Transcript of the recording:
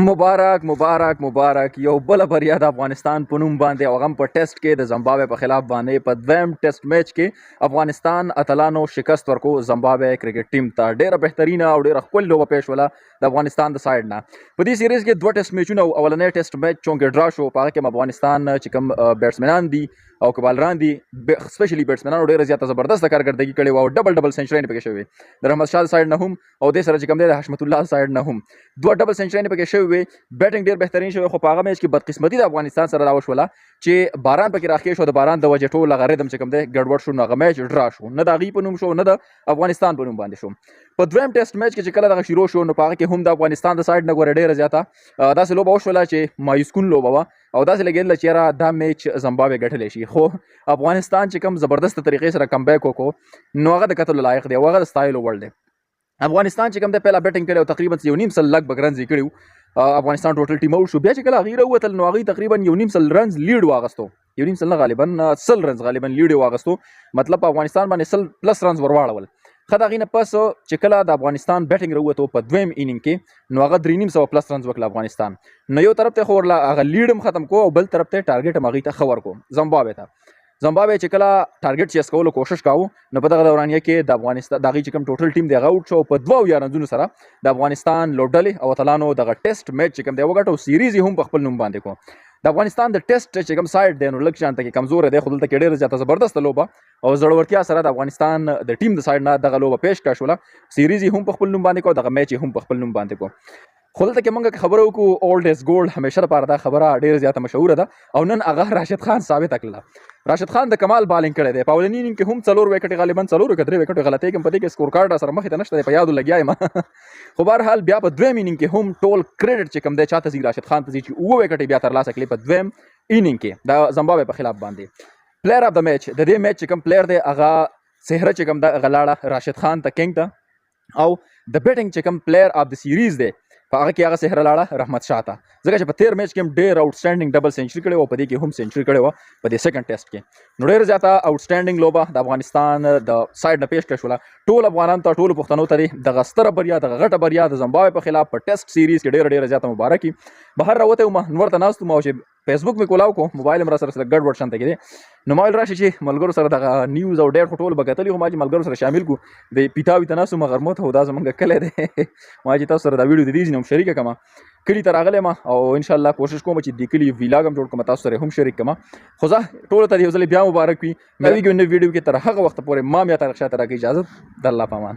مبارک مبارک مبارک یو بل بریا د افغانستان په نوم باندې او هم په ټیسټ کې د زمبابوے په خلاف باندې په دویم ټیسټ میچ کې افغانستان اتلانو شکست ورکو زمبابوے کرکټ ټیم ته. ډیره بهترینه او ډیره ښکلې لوبه پیښ وله د افغانستان د سایډ نه. په دې سیریز کې دوه ټیسټ میچونه او اولنی ټیسټ میچ چونکې ډرا شو، په هغه کې افغانستان چې کوم بیټسمنان دي او که بالران دي، سپیشلی بیټسمنانو ډیره زیاته زبردست کارکردګي کړې وه او ډبل سنچرۍ پکې شوې د رحمت شاه سایډ نه هم او دې سره چې کوم دی د حشمت الله سایډ نه هم دوه ډبل سنچرۍ پکې شوې وې. بیټینګ ډیر بهترین شوی، خو په هغه میچ کې بدقسمتي د افغانستان سره دا وشوله چې باران پکې راخې شو. د باران د وجې ټول هغه ریدم چې کوم دی ګډوډ شو، نو هغه میچ ډرا شو، نه د هغوی په نوم شو نه د افغانستان په نوم باندې شو. په دویم ټیسټ میچ کې چې کله دغه شروع شو، نو په هغه کې هم د افغانستان د سایډ نه ګوره ډیره زیاته داسې لوبه وشوله چې مایوس کون لوبه وه او داسې لګېدله چې یاره دا میچ زمبابوے ګټلی شي. خو افغانستان چې کوم زبردست طریقې سره کم بیک وکړو، نو هغه د کتلو لایق دی او هغه د ستایلو وړ دی. افغانستان چې کوم دی پهله بیټینګ کړی او تقریبا 1.5 سل لګ بګ رنز یې کړي. افغانستان ټوټل ټیم اوټ شو. بیا چې کله هغوی راووتل، نو هغوی تقریبا 1.5 سل رنز لیډ واغستو، 1.5 سل نه غالبا 100 رنز غالبا لیډ یې واغستو. مطلب په افغانستان باندې 100 پلس رنز ور واړول. ښه د هغې نه پس چې کله د افغانستان بیټینګ راووتو په دویم انینګ کې، نو هغه 3.5 پلس رنز وکړه افغانستان. نو یو طرف ته خو ورله هغه لیډ هم ختم کو او بل طرف ته ټارګېټ هم هغوی ته ښه ورکړو زمبابوے ته. زمبابوے چې کله ټارګېټ چیس کولو کوشش کاوه، نو په دغه دورانیه کې د افغانستان د هغوی چې کوم ټوټل ټیم دی هغه آوټ شو. په 2 رنزونو سره د افغانستان لوبډلې او اتلانو دغه ټیسټ میچ چې کوم دی وګټو، سیریز یې هم په خپل نوم باندې کو. د افغانستان د ټیسټ چې کوم سایډ دی، نو لږ شانته کې کمزور دی، خو دلته کې ډېره زیاته زبردسته لوبه او زړورتیا سره د افغانستان د ټیم د سایډ نه دغه لوبه پیش کړه شوله. سیریز یې هم په خپل نوم باندې کو، دغه میچ یې هم په خپل نوم باندې کو. خو دلته کې موږ خبره وکړو اولډ از ګولډ، همیشه لپاره دا خبره ډېره زیاته مشهوره ده او نن هغه راشد خان ثابته کړله. راشد خان د کمال بالینګ کړی دی. په اولني انینګ کې هم 4 وکټې غالبا 4 که 3 وکټې غلطۍ کوم، په دې کې سکور کارډ راسره مخې ته نشته دی، په یادو لګیا یم. خو بهرحال بیا په دویم انینګ کې هم ټول کریډټ چې کوم دی چاته ځي، راشد خان ته ځي چې 7 وکټې بیا ترلاسه کړي په دویم انینګ کې د زمبابوے په خلاف باندې. پلیر اف د میچ، د دې میچ چې کوم پلیر دی هغه سهره چې کوم د غلاړه راشد خان ته کینګ ته، او د بیټینګ چې کوم پلیر اف د سیریز دی په هغه کې هغه سهره لاړه رحمت شاه ته، ځکه چې په 13 میچ کې هم ډېر آوټسټینډینګ ډبل سنچري کړې وه، په دې کې هم سنچري کړې وه په دې سیکنډ ټیسټ کې. نو ډېره زیاته آوټسټینډینګ لوبه د افغانستان د سایډ نه پیش کړې شوله. ټول افغانانو ته، ټولو پښتنو ته دغه ستره بریا، دغه غټه بریا د زمبابوے په خلاف په ټیسټ سیریز کې ډېره زیاته مبارکي. بهر راوتی وم، نو ورته ناست وم او چې فیسبوک مې کولاو کو، موبایل هم را سره ګډوډ شانته کې دی. نو ما ویل راشي چې ملګرو سره دغه نیوز او ډېر خو ټول به کتلي، خو ما چې ملګرو سره شامل کړو د پیتاوي ته ناست وم غرمو ته، دا زمونږ کلی دی. ما چې تاسو سره دا ویډیو د دې ځینې هم شریکه کړمه. کلي ته راغلی یم او انشاءالله کوشش کوم چې د کلي ویلاګ هم جوړ کړم، تاسو سره هم شریک کړم. خو زه ټولو ته یو ځل بیا مبارک وي. نوې ویډیو کې تر هغه وخته پورې ما بیا تاریخ شاته راکړئ اجازه. د الله په امان.